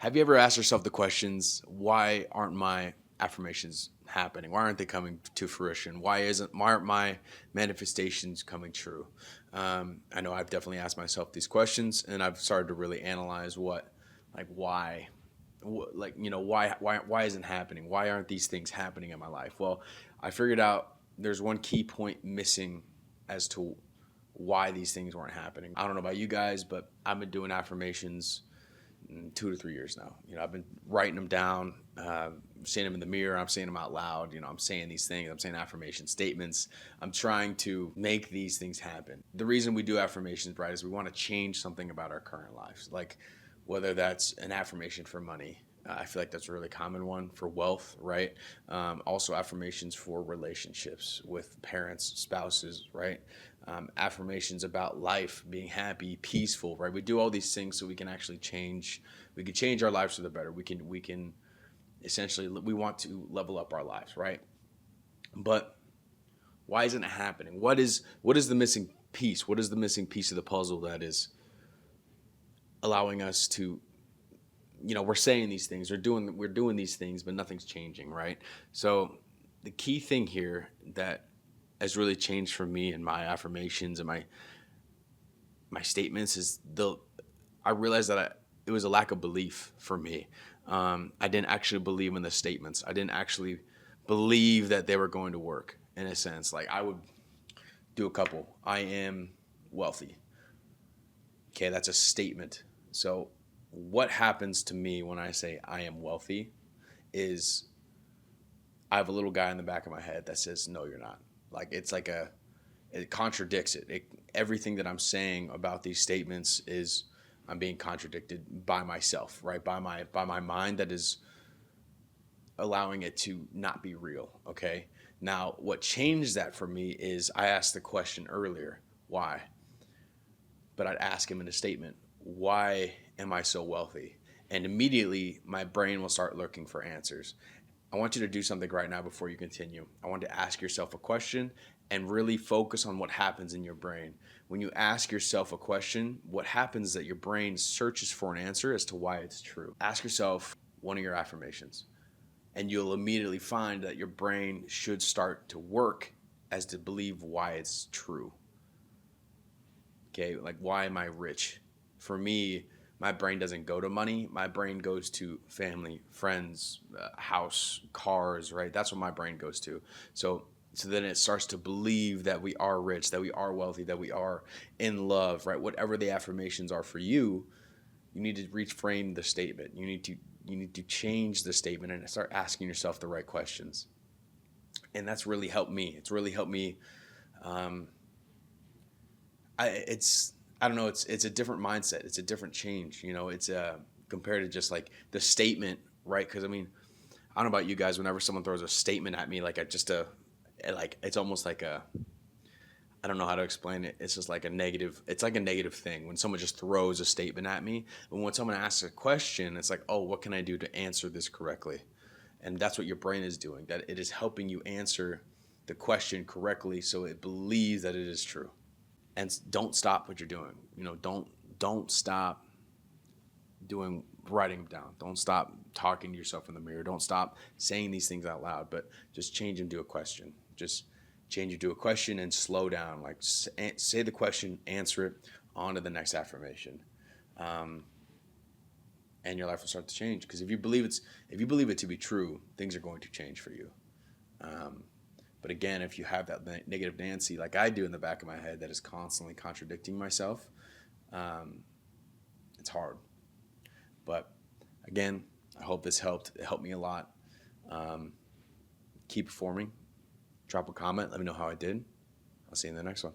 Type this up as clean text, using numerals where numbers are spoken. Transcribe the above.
Have you ever asked yourself the questions, why aren't my affirmations happening? Why aren't they coming to fruition? Why aren't my manifestations coming true? I know I've definitely asked myself these questions, and I've started to really analyze why, why isn't happening? Why aren't these things happening in my life? Well, I figured out there's one key point missing as to why these things weren't happening. I don't know about you guys, but I've been doing affirmations 2 to 3 years now. I've been writing them down, saying them in the mirror. I'm saying them out loud. I'm saying these things. I'm saying affirmation statements. I'm trying to make these things happen. The reason we do affirmations, right, is we want to change something about our current lives. Like whether that's an affirmation for money. I feel like that's a really common one for wealth, right? Also affirmations for relationships with parents, spouses, right? Affirmations about life, being happy, peaceful, right? We do all these things so we can actually change. We can change our lives for the better. We can essentially, we want to level up our lives, right? But why isn't it happening? What is the missing piece? What is the missing piece of the puzzle that is allowing us to, we're saying these things, we're doing these things, but nothing's changing, right? So the key thing here that has really changed for me and my affirmations and my statements is I realized that it was a lack of belief for me. I didn't actually believe in the statements. I didn't actually believe that they were going to work in a sense. Like I would do a couple. I am wealthy. Okay, that's a statement. So what happens to me when I say I am wealthy is I have a little guy in the back of my head that says, no, you're not. Like it contradicts it. Everything that I'm saying about these statements is I'm being contradicted by myself, right? By my mind that is allowing it to not be real. Okay. Now, what changed that for me is I asked the question earlier, why? But I'd ask him in a statement, why am I so wealthy? And immediately my brain will start looking for answers. I want you to do something right now before you continue. I want to ask yourself a question and really focus on what happens in your brain. When you ask yourself a question, what happens is that your brain searches for an answer as to why it's true. Ask yourself one of your affirmations, and you'll immediately find that your brain should start to work as to believe why it's true. Okay, like why am I rich? For me, my brain doesn't go to money. My brain goes to family, friends, house, cars, right? That's what my brain goes to. So then it starts to believe that we are rich, that we are wealthy, that we are in love, right? Whatever the affirmations are for you, you need to reframe the statement. You need to change the statement and start asking yourself the right questions. And that's really helped me. It's really helped me. Um, it's I don't know. It's a different mindset. It's a different change. It's compared to just like the statement, right? Because I mean, I don't know about you guys. Whenever someone throws a statement at me, like like it's almost like I don't know how to explain it. It's just like a negative. It's like a negative thing when someone just throws a statement at me. But when someone asks a question, it's like, oh, what can I do to answer this correctly? And that's what your brain is doing. That it is helping you answer the question correctly, so it believes that it is true. And don't stop what you're doing. Don't stop doing writing them down. Don't stop talking to yourself in the mirror. Don't stop saying these things out loud, but just change them to a question. Just change it to a question and slow down. Like say the question, answer it, on to the next affirmation. Um, and your life will start to change, because if you believe it to be true, things are going to change for you. Um, but again, if you have that negative Nancy, like I do in the back of my head, that is constantly contradicting myself, um, it's hard. But again, I hope this helped. It helped me a lot. Um, Keep performing. Drop a comment. Let me know how I did. I'll see you in the next one.